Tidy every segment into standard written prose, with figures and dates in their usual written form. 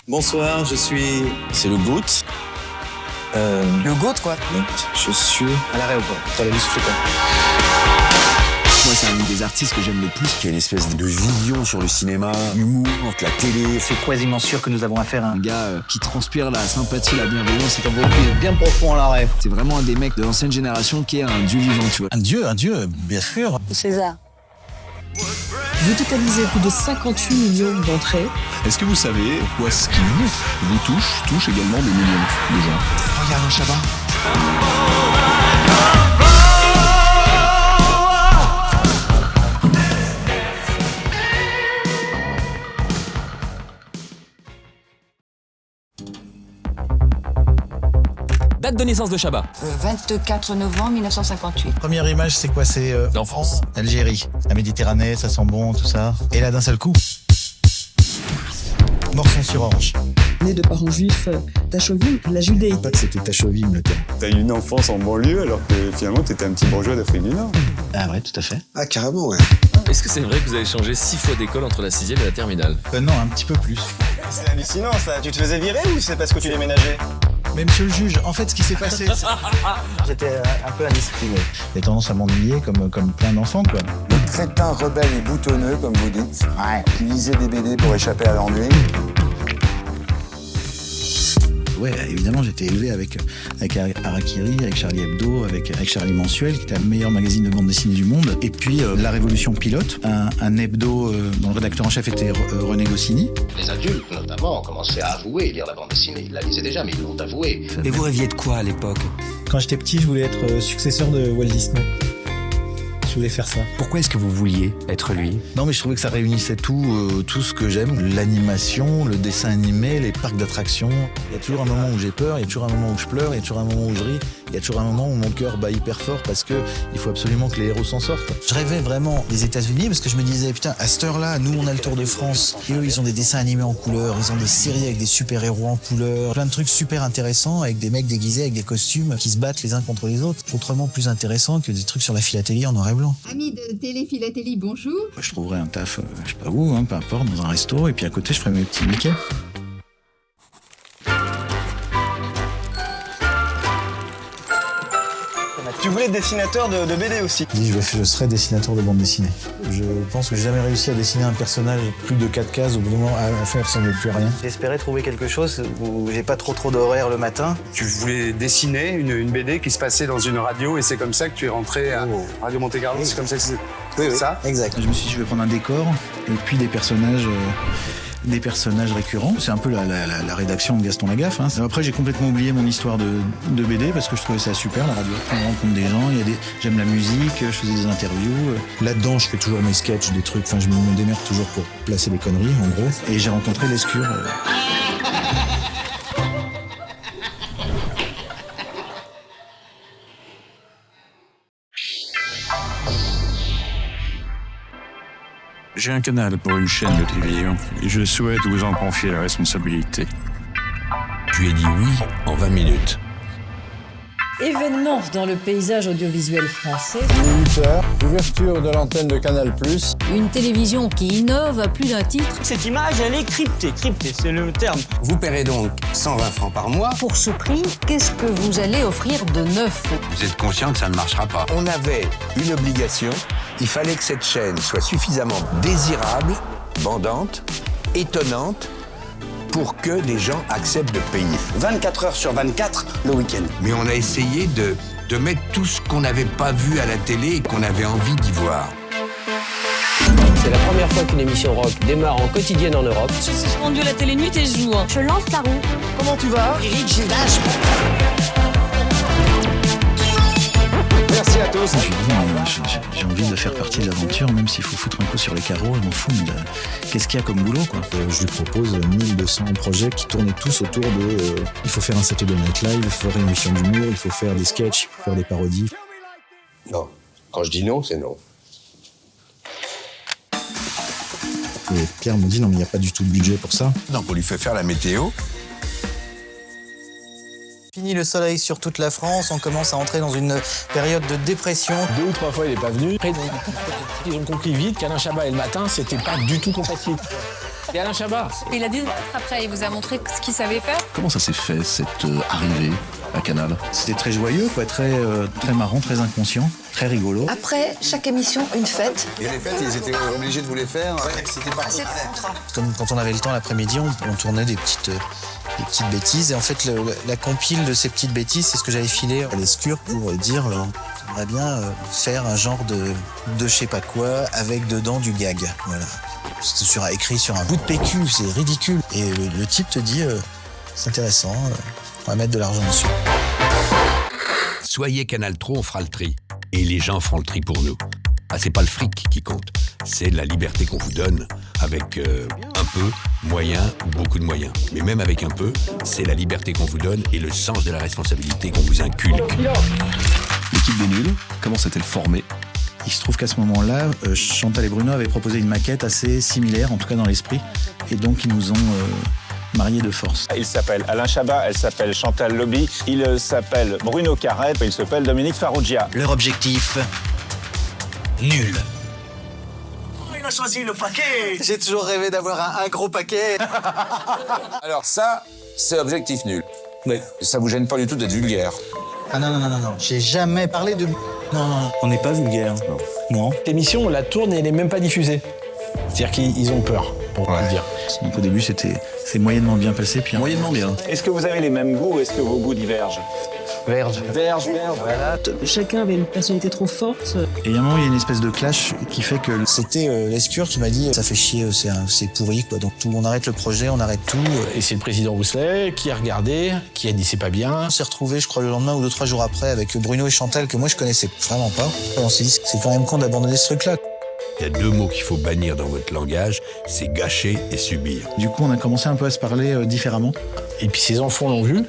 Bonsoir, je suis... C'est le GOAT. Le GOAT, quoi. Je suis... À l'arrêt ou quoi? T'as la liste ou quoi? Moi, c'est un des artistes que j'aime le plus, qui a une espèce de vision sur le cinéma, l'humour, la télé. C'est quasiment sûr que nous avons affaire à Un gars qui transpire la sympathie, la bienveillance. C'est un profil bien profond à l'arrêt. C'est vraiment un des mecs de l'ancienne génération qui est un dieu vivant, tu vois. Un dieu, bien sûr. César. Vous totalisez plus de 58 millions d'entrées. Est-ce que vous savez pourquoi ce qui vous touche également des millions de gens? Regarde un Chabat. Date de naissance de Chabat. 24 novembre 1958. Première image, c'est quoi? C'est L'enfance. Algérie. La Méditerranée, ça sent bon, tout ça. Et là, d'un seul coup, Morson-sur-Orge. Né de parents juifs d'Achouville, la Judée. Pas que c'était Tachoville, le terme. T'as eu une enfance en banlieue alors que finalement t'étais un petit bourgeois d'Afrique du Nord. Ah ouais, tout à fait. Ah, carrément, ouais. Est-ce que c'est vrai que vous avez changé 6 fois d'école entre la 6e et la terminale? Non, un petit peu plus. C'est hallucinant ça. Tu te faisais virer ou c'est parce que tu déménageais? Mais monsieur le juge, en fait, ce qui s'est passé... J'étais un peu indiscipliné. J'ai tendance à m'ennuyer comme plein d'enfants, quoi. Le crétin rebelle et boutonneux, comme vous dites. Ouais. Qui lisait des BD pour échapper à l'ennui. Ouais, évidemment, j'étais élevé avec Harakiri, avec Charlie Hebdo, avec Charlie Mensuel, qui était le meilleur magazine de bande dessinée du monde. Et puis, La Révolution Pilote, un hebdo dont le rédacteur en chef était René Goscinny. Les adultes, notamment, ont commencé à avouer lire la bande dessinée. Ils la lisaient déjà, mais ils l'ont avoué. Et vous rêviez de quoi à l'époque? Quand j'étais petit, je voulais être successeur de Walt Disney. Je voulais faire ça. Pourquoi est-ce que vous vouliez être lui? Non, mais je trouvais que ça réunissait tout ce que j'aime. L'animation, le dessin animé, les parcs d'attractions. Il y a toujours un moment où j'ai peur, il y a toujours un moment où je pleure, il y a toujours un moment où je ris, il y a toujours un moment où mon cœur bat hyper fort parce que il faut absolument que les héros s'en sortent. Je rêvais vraiment des États-Unis parce que je me disais, putain, à cette heure-là, nous, on a le Tour de France. Et eux, ils ont des dessins animés en couleur, ils ont des séries avec des super-héros en couleur, plein de trucs super intéressants avec des mecs déguisés avec des costumes qui se battent les uns contre les autres. Autrement plus intéressant que des trucs sur la philatélie en noir et blanc. Amis de Télé-Philatélie, bonjour. Je trouverais un taf, je sais pas où, peu importe, dans un resto, et puis à côté, je ferais mes petits Mickey. Tu voulais être dessinateur de BD aussi. Je serais dessinateur de bande dessinée. Je pense que j'ai jamais réussi à dessiner un personnage plus de 4 cases, au bout d'un moment, à la fin, il ressemblait plus à rien. J'espérais trouver quelque chose où j'ai pas trop d'horaires le matin. Tu voulais dessiner une BD qui se passait dans une radio et c'est comme ça que tu es rentré à Radio Monte-Carlo. C'est comme ça que c'est ça? Exact. Je me suis dit, je vais prendre un décor et puis des personnages récurrents. C'est un peu la rédaction de Gaston Lagaffe. Après, j'ai complètement oublié mon histoire de BD parce que je trouvais ça super, la radio. On rencontre des gens, j'aime la musique, je faisais des interviews. Là-dedans, je fais toujours mes sketchs, des trucs. Enfin, je me démerde toujours pour placer des conneries, en gros. Et j'ai rencontré Lescure. J'ai un canal pour une chaîne de télévision et je souhaite vous en confier la responsabilité. Je lui ai dit oui en 20 minutes. Événement dans le paysage audiovisuel français. 8h, ouverture de l'antenne de Canal+. Une télévision qui innove à plus d'un titre. Cette image, elle est cryptée, c'est le terme. Vous paierez donc 120 francs par mois. Pour ce prix, qu'est-ce que vous allez offrir de neuf? Vous êtes conscient que ça ne marchera pas. On avait une obligation, il fallait que cette chaîne soit suffisamment désirable, vendante, étonnante, pour que des gens acceptent de payer. 24 heures sur 24, le week-end. Mais on a essayé de mettre tout ce qu'on n'avait pas vu à la télé et qu'on avait envie d'y voir. C'est la première fois qu'une émission rock démarre en quotidienne en Europe. Je suis rendue à la télé nuit et jour. Je lance la roue. Comment tu vas? Merci à tous. J'ai envie de faire partie de l'aventure, même s'il faut foutre un coup sur les carreaux, je m'en fous. Mais qu'est-ce qu'il y a comme boulot, quoi? Je lui propose 1200 projets qui tournent tous autour de... il faut faire un Saturday Night Live, il faut faire une émission d'humour, il faut faire des sketchs, il faut faire des parodies. Non. Quand je dis non, c'est non. Et Pierre me dit non mais il n'y a pas du tout de budget pour ça. Donc on lui fait faire la météo. Fini le soleil sur toute la France, on commence à entrer dans une période de dépression. 2 ou 3 fois, il n'est pas venu. Après, ils ont compris vite qu'Alain Chabat et le matin, c'était pas du tout compatible. Et Alain Chabat. Il a dit après, il vous a montré ce qu'il savait faire. Comment ça s'est fait, cette arrivée à Canal? C'était très joyeux, quoi, très marrant, très inconscient, très rigolo. Après chaque émission, une fête. Et les fêtes, ils étaient obligés de vous les faire. C'était pas Comme quand on avait le temps l'après-midi, on tournait des petites bêtises. Et en fait, la compile de ces petites bêtises, c'est ce que j'avais filé à l'Escure pour dire on aimerait bien faire un genre de je sais pas quoi avec dedans du gag. Voilà. C'est écrit sur un bout de PQ, c'est ridicule. Et le type te dit c'est intéressant, on va mettre de l'argent dessus. Soyez Canal Tro, on fera le tri. Et les gens feront le tri pour nous. Ah, c'est pas le fric qui compte, c'est la liberté qu'on vous donne avec un peu, moyen ou beaucoup de moyens. Mais même avec un peu, c'est la liberté qu'on vous donne et le sens de la responsabilité qu'on vous inculque. L'équipe des nuls, comment s'est-elle formée? Il se trouve qu'à ce moment-là, Chantal et Bruno avaient proposé une maquette assez similaire, en tout cas dans l'esprit, et donc ils nous ont mariés de force. Il s'appelle Alain Chabat, elle s'appelle Chantal Lobby, il s'appelle Bruno Carrette, il s'appelle Dominique Farrugia. Leur objectif, nul. Il a choisi le paquet. J'ai toujours rêvé d'avoir un gros paquet. Alors ça, c'est objectif nul. Oui. Ça vous gêne pas du tout d'être vulgaire? Ah non, j'ai jamais parlé de... Non. On n'est pas vulgaire. Non. L'émission, on la tourne et elle n'est même pas diffusée. C'est-à-dire qu'ils ont peur, pour le dire. Donc au début, c'est moyennement bien passé, puis moyennement bien. Est-ce que vous avez les mêmes goûts ou est-ce que vos goûts divergent? Verge. Voilà. Chacun avait une personnalité trop forte. Et il y a un moment, il y a une espèce de clash qui fait que... C'était l'Escure qui m'a dit ça fait chier, c'est pourri, quoi. Donc on arrête le projet, on arrête tout. Et c'est le président Rousselet qui a regardé, qui a dit c'est pas bien. On s'est retrouvés, je crois, le lendemain ou 2-3 jours après avec Bruno et Chantal que moi je connaissais vraiment pas. Et on s'est dit c'est quand même con d'abandonner ce truc-là. Il y a deux mots qu'il faut bannir dans votre langage, c'est gâcher et subir. Du coup, on a commencé un peu à se parler différemment. Et puis ses enfants l'ont vu.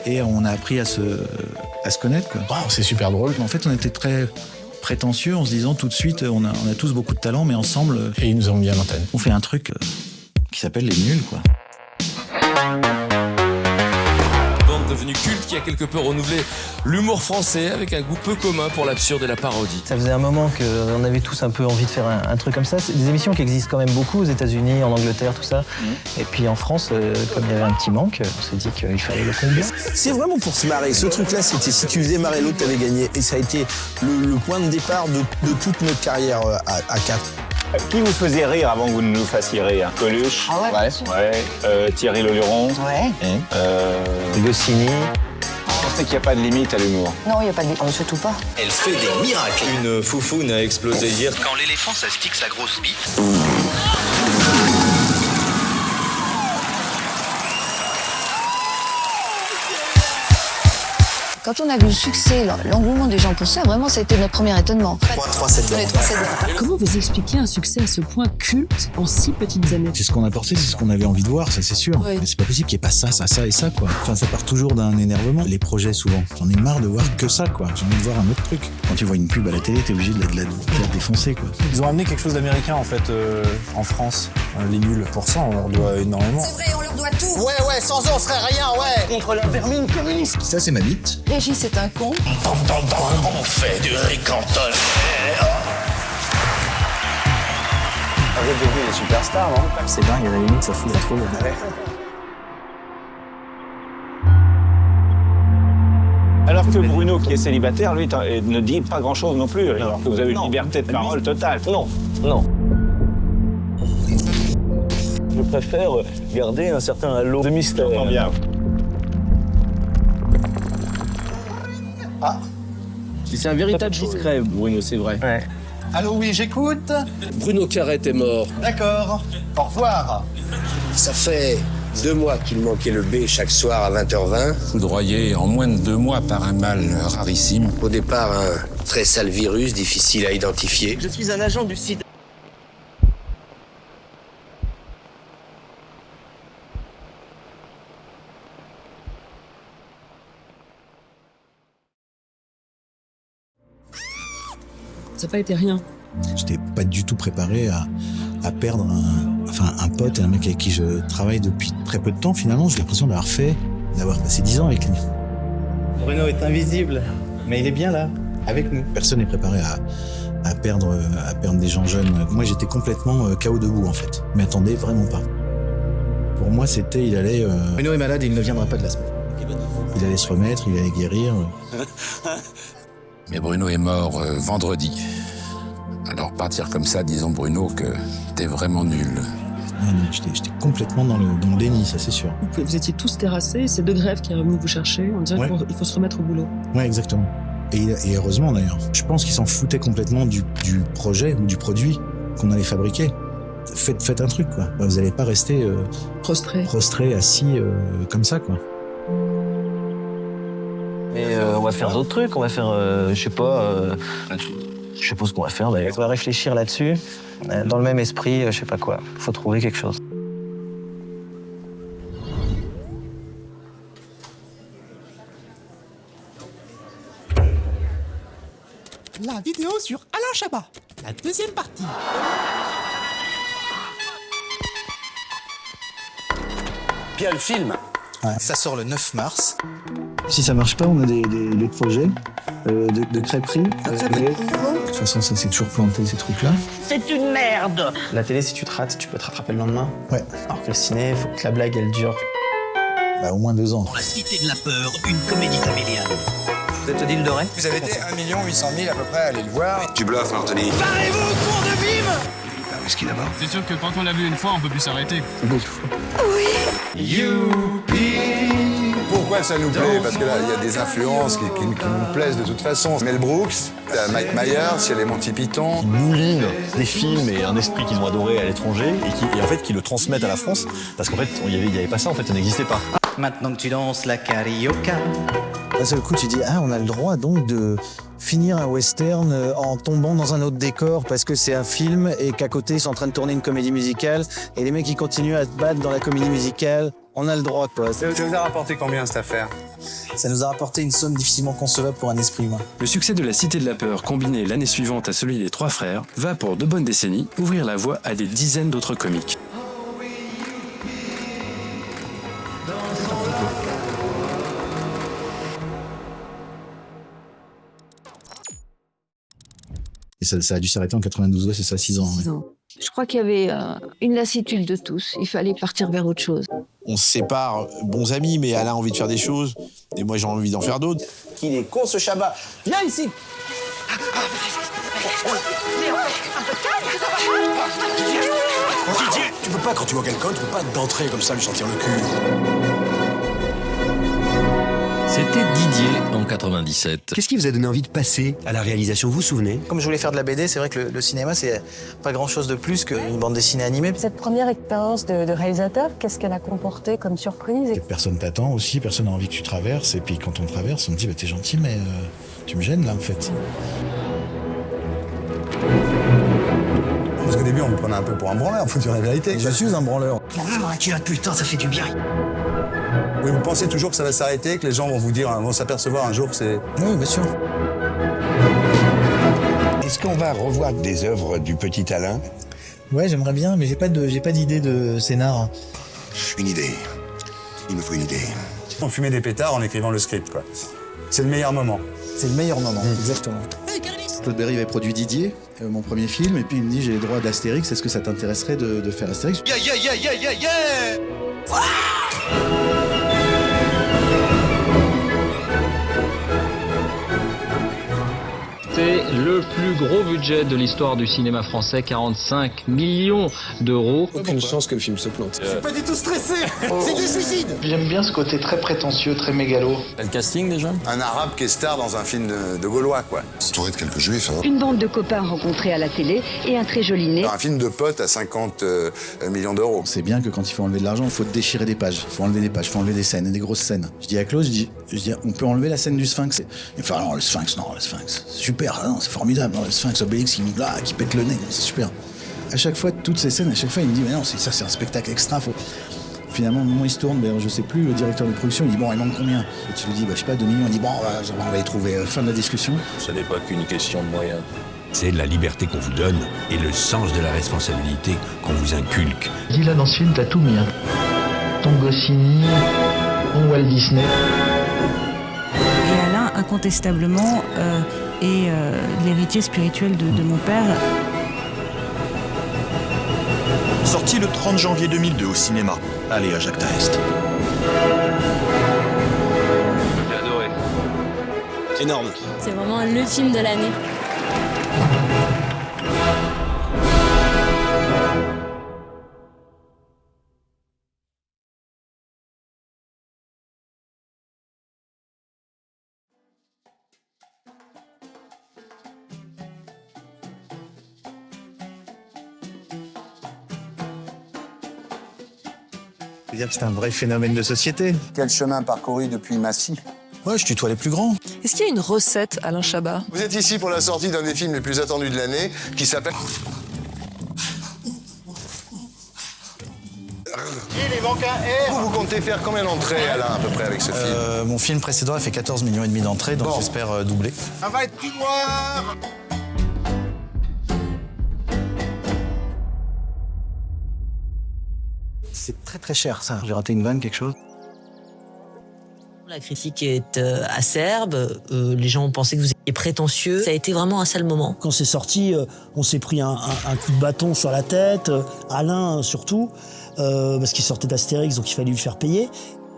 Et on a appris à se connaître, quoi. Wow, c'est super drôle. En fait, on était très prétentieux en se disant tout de suite, on a tous beaucoup de talent, mais ensemble... Et ils nous ont mis à l'antenne. On fait un truc qui s'appelle les nuls, quoi. Bande devenue culte qui a quelque peu renouvelé l'humour français avec un goût peu commun pour l'absurde et la parodie. Ça faisait un moment qu'on avait tous un peu envie de faire un truc comme ça. C'est des émissions qui existent quand même beaucoup aux États-Unis, en Angleterre, tout ça. Et puis en France, comme il y avait un petit manque, on s'est dit qu'il fallait le combler. C'est vraiment pour se marrer. Ce truc-là, c'était si tu faisais marrer l'autre, t'avais gagné. Et ça a été le point de départ de toute notre carrière à 4. Qui vous faisait rire avant que vous ne nous fassiez rire? Coluche. Ah ouais. Thierry Leluron. Ouais. Goscinny. Je pensais qu'il n'y a pas de limite à l'humour. Non, il n'y a pas de... Oh, surtout pas. Elle fait des miracles. Une foufoune a explosé hier. Quand l'éléphant, ça se fixe la grosse bite. Quand on a vu le succès, l'engouement des gens pour ça, vraiment, ça a été notre premier étonnement. 3-7 ans. Comment vous expliquez un succès à ce point culte en si petites années? C'est ce qu'on a porté, c'est ce qu'on avait envie de voir, ça c'est sûr. Oui. Mais c'est pas possible qu'il n'y ait pas ça et ça, quoi. Enfin, ça part toujours d'un énervement. Les projets, souvent. J'en ai marre de voir que ça, quoi. J'ai envie de voir un autre truc. Quand tu vois une pub à la télé, t'es obligé de la défoncer, quoi. Ils ont amené quelque chose d'américain, en fait, en France. Les nuls, pour ça, on leur doit énormément. C'est vrai, on leur doit tout. Ouais, sans eux, on ferait rien, ouais. Contre la vermine communiste. Ça, c'est ma bite. Régis, c'est un con. On fait du ricantol. Vous êtes devenus des superstars, non? C'est dingue, à la limite, ça fout la trouille. Alors que Bruno, qui est célibataire, lui, ne dit pas grand-chose non plus. Alors que vous avez une liberté de parole totale. Non. Je préfère garder un certain halo de mystère. Bien. C'est un véritable discret, Bruno, c'est vrai. Ouais. Allô, oui, j'écoute. Bruno Carrette est mort. D'accord. Au revoir. Ça fait 2 mois qu'il manquait le B chaque soir à 20h20. Foudroyé en moins de 2 mois par un mal rarissime. Au départ, un très sale virus, difficile à identifier. Je suis un agent du sida. Ça n'a pas été rien. J'étais pas du tout préparé à perdre un pote et un mec avec qui je travaille depuis très peu de temps. Finalement, j'ai l'impression d'avoir passé 10 ans avec lui. Bruno est invisible, mais il est bien là, avec nous. Personne n'est préparé à perdre des gens jeunes. Moi, j'étais complètement KO debout, en fait. Je m'y attendais vraiment pas. Pour moi, c'était, il allait... Bruno est malade et il ne viendra pas de la semaine. Il allait se remettre, il allait guérir. Mais Bruno est mort vendredi. Alors partir comme ça, disons Bruno que t'es vraiment nul. J'étais complètement dans le déni, ça c'est sûr. Vous étiez tous terrassés, c'est De Grève qui est revenu vous chercher en disant qu'il faut se remettre au boulot. Ouais, exactement. Et heureusement d'ailleurs. Je pense qu'ils s'en foutaient complètement du projet ou du produit qu'on allait fabriquer. Faites un truc, quoi. Vous n'allez pas rester prostré, assis comme ça, quoi. Et on va faire d'autres trucs, on va faire, je sais pas ce qu'on va faire d'ailleurs. On va réfléchir là-dessus, dans le même esprit, je sais pas quoi. Faut trouver quelque chose. La vidéo sur Alain Chabat, la deuxième partie. Bien le film. Ouais. Ça sort le 9 mars. Si ça marche pas, on a des projets de crêperie. De toute façon, ça s'est toujours planté, ces trucs-là. C'est une merde. La télé, si tu te rates, tu peux te rattraper le lendemain. Ouais. Alors que le ciné, faut que la blague, elle dure. Au moins 2 ans. Pour la Cité de la Peur, une comédie familiale. Vous êtes Odile Doré ? Vous avez été 1 800 000 à peu près à aller le voir. Tu bluffes, Anthony. Parlez-vous, cours de bim. Whisky d'abord. C'est sûr que quand on l'a vu une fois, on peut plus s'arrêter. Youpi. Pourquoi ça nous plaît? Parce que là, il y a des influences qui nous plaisent de toute façon. Mel Brooks, t'as Mike Myers, il y a les Monty Python. Ils moulinent des films et un esprit qu'ils ont adoré à l'étranger et en fait qui le transmettent à la France parce qu'en fait il y avait pas ça, en fait ça n'existait pas. Maintenant que tu danses la carioca. D'un seul coup, tu dis, on a le droit donc de finir un western en tombant dans un autre décor parce que c'est un film et qu'à côté, ils sont en train de tourner une comédie musicale et les mecs, ils continuent à se battre dans la comédie musicale. On a le droit, quoi. Ça vous a rapporté combien, cette affaire? Ça nous a rapporté une somme difficilement concevable pour un esprit humain. Le succès de La Cité de la Peur, combiné l'année suivante à celui des Trois Frères, va pour de bonnes décennies ouvrir la voie à des dizaines d'autres comiques. Et ça a dû s'arrêter en 92, c'est ça, 6 ans. 6 ans. Je crois qu'il y avait une lassitude de tous. Il fallait partir vers autre chose. On se sépare, bons amis, mais Alain a envie de faire des choses, et moi j'ai envie d'en faire d'autres. Qu'il est con ce Chabat. Viens ici. Didier, tu peux pas, quand tu vois quelqu'un, tu peux pas d'entrer comme ça, lui sentir le cul. C'était Didier en 97. Qu'est-ce qui vous a donné envie de passer à la réalisation, vous vous souvenez? Comme je voulais faire de la BD, c'est vrai que le cinéma, c'est pas grand-chose de plus qu'une bande dessinée animée. Cette première expérience de réalisateur, qu'est-ce qu'elle a comporté comme surprise? Personne t'attend aussi, personne n'a envie que tu traverses. Et puis quand on traverse, on te dit, t'es gentil, mais tu me gênes là, en fait. Parce qu'au début, on me prenait un peu pour un branleur, faut dire la vérité. Je suis un branleur. Tu as depuis le temps, ça fait du bien. Oui, vous pensez toujours que ça va s'arrêter, que les gens vont vous dire, vont s'apercevoir un jour que c'est... Oui, bien sûr. Est-ce qu'on va revoir des œuvres du petit Alain? Ouais, j'aimerais bien, mais j'ai pas d'idée de scénar. Une idée. Il me faut une idée. On fumait des pétards en écrivant le script, quoi. C'est le meilleur moment. C'est le meilleur moment, exactement. Claude Berry avait produit Didier, mon premier film, et puis il me dit, j'ai les droits d'Astérix, est-ce que ça t'intéresserait de faire Astérix? C'est le plus gros budget de l'histoire du cinéma français, 45 millions d'euros. Aucune chance que le film se plante. Je suis pas du tout stressé. C'est du suicide. J'aime bien ce côté très prétentieux, très mégalo. Le casting déjà? Un arabe qui est star dans un film de Gaulois, quoi. Entouré de quelques juifs, hein. Une bande de copains rencontrés à la télé et un très joli nez. Dans un film de potes à 50 millions d'euros. C'est bien que quand il faut enlever de l'argent, il faut déchirer des pages. Il faut enlever des pages, il faut enlever des scènes, des grosses scènes. Je dis à Claude, je dis on peut enlever la scène du Sphinx. Il me fait, non, le Sphinx, super, non, c'est formidable, non, le Sphinx, Obélix, qui pète le nez, c'est super. À chaque fois, toutes ces scènes, à chaque fois, il me dit, mais non, ça, c'est un spectacle extra. Finalement, au moment où il se tourne vers, je sais plus, le directeur de production, il dit, bon, il manque combien? Et tu lui dis, je sais pas, 2 millions. Il dit, bon, on va y trouver. Fin de la discussion. Ce n'est pas qu'une question de moyens. C'est la liberté qu'on vous donne et le sens de la responsabilité qu'on vous inculque. Dis là, dans ce film, t'as tout mis. Ton Goscinny, ton Walt Disney. Et Alain, incontestablement, est l'héritier spirituel de mon père. Sorti le 30 janvier 2002 au cinéma. Allez, à Jacques Taest. J'ai adoré. Énorme. C'est vraiment le film de l'année. C'est-à-dire que c'est un vrai phénomène de société. Quel chemin parcouru depuis Massy? Ouais, je tutoie les plus grands. Est-ce qu'il y a une recette, Alain Chabat? Vous êtes ici pour la sortie d'un des films les plus attendus de l'année, qui s'appelle... Vous comptez faire combien d'entrées, Alain, à peu près, avec ce film? Mon film précédent a fait 14,5 millions d'entrées, donc j'espère doubler. Ça va être tout noir. C'est très très cher, ça. J'ai raté une vanne, quelque chose. La critique est acerbe, les gens ont pensé que vous étiez prétentieux. Ça a été vraiment un sale moment. Quand c'est sorti, on s'est pris un coup de bâton sur la tête, Alain surtout, parce qu'il sortait d'Astérix, donc il fallait lui faire payer.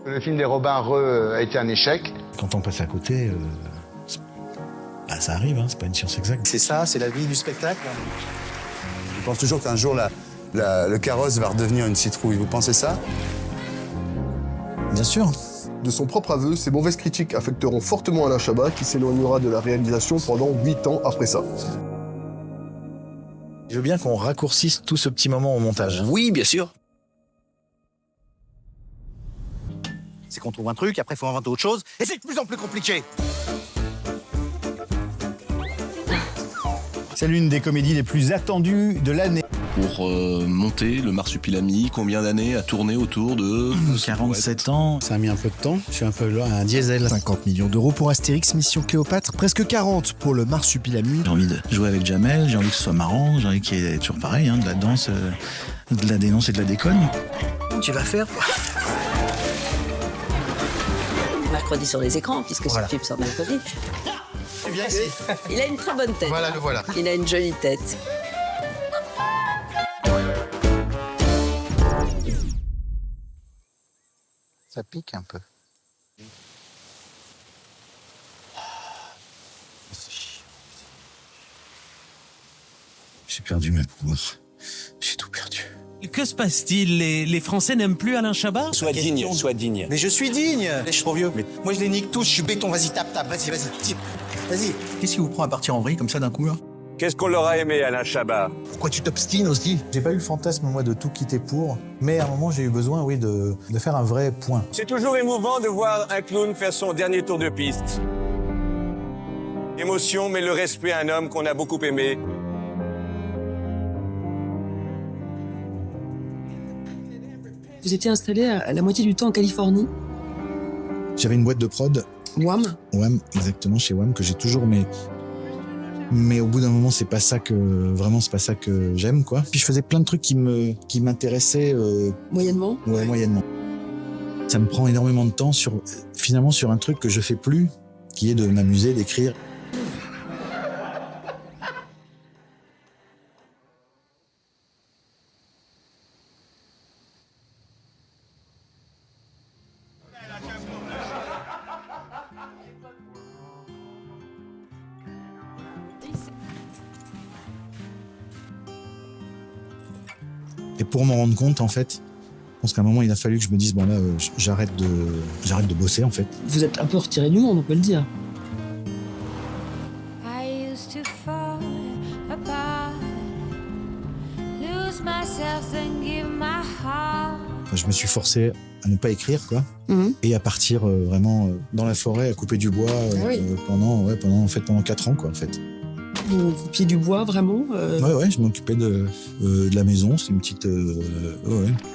Le film des Robins Reux a été un échec. Quand on passe à côté, ça arrive, hein, c'est pas une science exacte. C'est ça, c'est la vie du spectacle. Je pense toujours qu'un jour, le carrosse va redevenir une citrouille. Vous pensez ça? Bien sûr. De son propre aveu, ces mauvaises critiques affecteront fortement Alain Chabat, qui s'éloignera de la réalisation pendant 8 ans après ça. Je veux bien qu'on raccourcisse tout ce petit moment au montage. Oui, bien sûr. C'est qu'on trouve un truc, après il faut inventer autre chose, et c'est de plus en plus compliqué. C'est l'une des comédies les plus attendues de l'année. Pour monter le Marsupilami, combien d'années à tourner autour de... 47 ans. Ça a mis un peu de temps, je suis un peu là, un diesel. 50 millions d'euros pour Astérix, Mission Cléopâtre, presque 40 pour le Marsupilami. J'ai envie de jouer avec Jamel, j'ai envie que ce soit marrant, j'ai envie qu'il y ait toujours pareil, hein, de la danse, de la dénonce et de la déconne. Tu vas faire quoi? Mercredi sur les écrans, puisque ce film sort mercredi. Il a une très bonne tête. Voilà, le voilà. Il a une jolie tête. Ça pique un peu. J'ai perdu mes pouvoirs. J'ai tout perdu. Que se passe-t-il? Les Français n'aiment plus Alain Chabat? Sois digne, sois digne. Mais je suis digne. Je suis trop vieux. Mais moi je les nique tous, je suis béton, vas-y, tape, vas-y. Vas-y. Qu'est-ce qui vous prend à partir en vrille comme ça d'un coup là? Qu'est-ce qu'on leur a aimé, Alain Chabat? Pourquoi tu t'obstines aussi? J'ai pas eu le fantasme, moi, de tout quitter pour, mais à un moment, j'ai eu besoin, oui, de faire un vrai point. C'est toujours émouvant de voir un clown faire son dernier tour de piste. Émotion, mais le respect à un homme qu'on a beaucoup aimé. Vous étiez installé à la moitié du temps en Californie. J'avais une boîte de prod. Wham. Wham, exactement, chez Wham, que j'ai toujours, mais au bout d'un moment, c'est pas ça que j'aime, quoi. Puis je faisais plein de trucs qui m'intéressaient. Moyennement. Ouais, moyennement. Ça me prend énormément de temps finalement sur un truc que je fais plus, qui est de m'amuser, d'écrire. Et pour m'en rendre compte, en fait, je pense qu'à un moment, il a fallu que je me dise, bon là, j'arrête de bosser, en fait. Vous êtes un peu retiré du monde, on peut le dire. Enfin, je me suis forcé à ne pas écrire, quoi, et à partir vraiment dans la forêt, à couper du bois pendant 4 ans, quoi, en fait. Vous coupiez du bois, vraiment Ouais, je m'occupais de la maison, c'est une petite...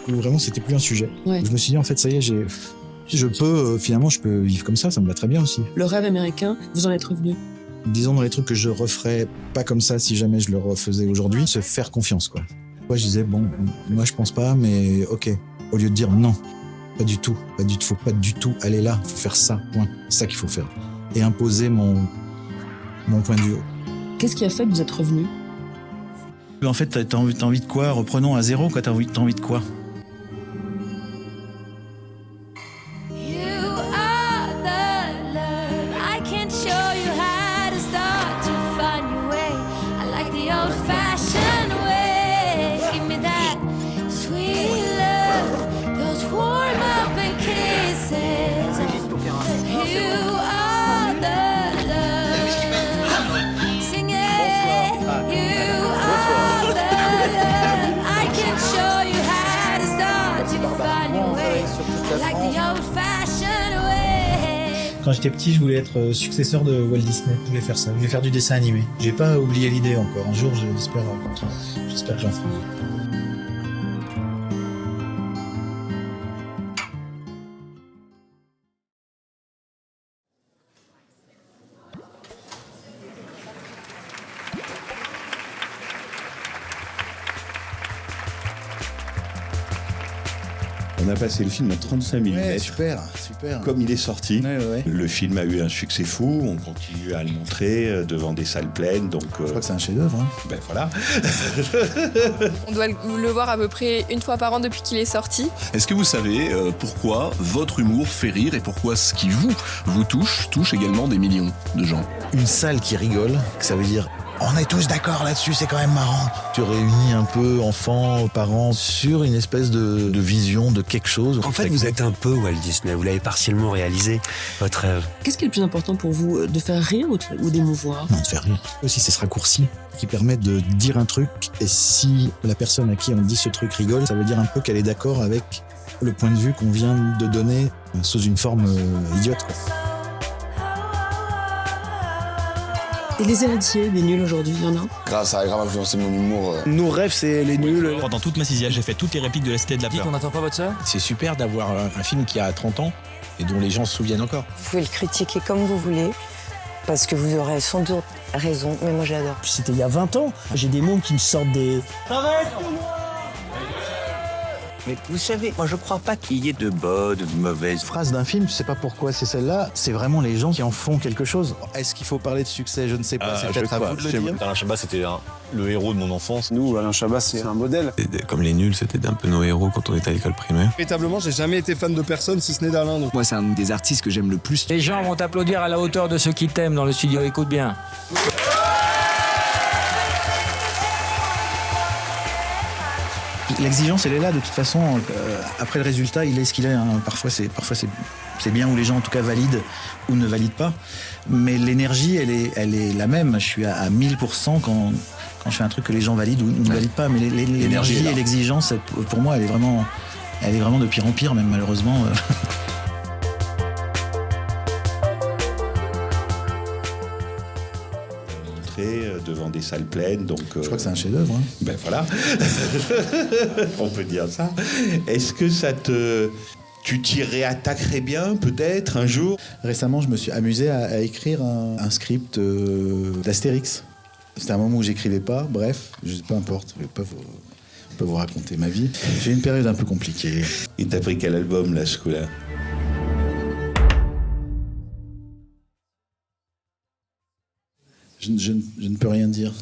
Vraiment, c'était plus un sujet. Ouais. Je me suis dit, en fait, ça y est, finalement, je peux vivre comme ça me va très bien aussi. Le rêve américain, vous en êtes revenu? Disons, dans les trucs que je referais pas comme ça si jamais je le refaisais aujourd'hui, se faire confiance, quoi. Moi, je disais, bon, moi, je pense pas, mais ok. Au lieu de dire non, pas du tout, faut pas du tout aller là, faut faire ça, point. C'est ça qu'il faut faire. Et imposer mon point de vue. Qu'est-ce qui a fait que vous êtes revenu? En fait, t'as envie de quoi? Reprenons à zéro, quoi. T'as envie de quoi? Quand j'étais petit, je voulais être successeur de Walt Disney. Je voulais faire ça. Je voulais faire du dessin animé. J'ai pas oublié l'idée encore. Un jour, j'espère que j'en ferai. On a passé le film en 35 mm. Ouais, super. Comme il est sorti, ouais. Le film a eu un succès fou. On continue à le montrer devant des salles pleines. Donc, je crois que c'est un chef-d'œuvre. Hein. Ben voilà. On doit le voir à peu près une fois par an depuis qu'il est sorti. Est-ce que vous savez pourquoi votre humour fait rire et pourquoi ce qui vous touche également des millions de gens? Une salle qui rigole, ça veut dire on est tous d'accord là-dessus, c'est quand même marrant. Tu réunis un peu enfants, parents sur une espèce de vision de quelque chose. En fait, vous êtes un peu Walt Disney, vous l'avez partiellement réalisé, votre rêve. Qu'est-ce qui est le plus important pour vous, de faire rire ou d'émouvoir? Non, de faire rire. Aussi, c'est ce raccourci qui permet de dire un truc, et si la personne à qui on dit ce truc rigole, ça veut dire un peu qu'elle est d'accord avec le point de vue qu'on vient de donner sous une forme idiote, quoi. Et les héritiers des nuls aujourd'hui, il y en a? Grâce à grave influencé mon humour. Nos rêves, c'est les nuls. Pendant toute ma sixième, j'ai fait toutes les répliques de la Cité de la Peur. On n'attend pas votre sœur? C'est super d'avoir un film qui a 30 ans et dont les gens se souviennent encore. Vous pouvez le critiquer comme vous voulez, parce que vous aurez sans doute raison, mais moi j'adore. C'était il y a 20 ans. J'ai des mots qui me sortent des... Mais vous savez, moi je crois pas qu'il y ait de bonnes ou de mauvaises Phrase d'un film, je sais pas pourquoi c'est celle-là, c'est vraiment les gens qui en font quelque chose. Est-ce qu'il faut parler de succès? Je ne sais pas, c'est peut-être à vous de le dire. Alain Chabat, c'était le héros de mon enfance. Nous, Alain Chabat, c'est un modèle. Comme les nuls, c'était un peu nos héros quand on était à l'école primaire. Véritablement, j'ai jamais été fan de personne si ce n'est d'Alain. Donc. Moi, c'est un des artistes que j'aime le plus. Les gens vont t'applaudir à la hauteur de ceux qui t'aiment dans le studio, écoute bien. L'exigence, elle est là de toute façon. Après le résultat, il est ce qu'il est. Hein. Parfois, c'est bien où les gens en tout cas valident ou ne valident pas. Mais l'énergie, elle est la même. Je suis à 1000% quand je fais un truc que les gens valident ou ne valident pas. Mais l'énergie et l'exigence, pour moi, elle est vraiment de pire en pire, même malheureusement. Devant des salles pleines, donc... Je crois que c'est un chef-d'œuvre. Hein. Ben voilà, on peut dire ça. Est-ce que tu t'y réattaquerais bien, peut-être, un jour? Récemment, je me suis amusé à écrire un script d'Astérix. C'était un moment où j'écrivais pas, bref, peu importe, je vais pas vous raconter ma vie. J'ai eu une période un peu compliquée. Et t'as pris quel album, là, ce coup-là? Je ne peux rien dire.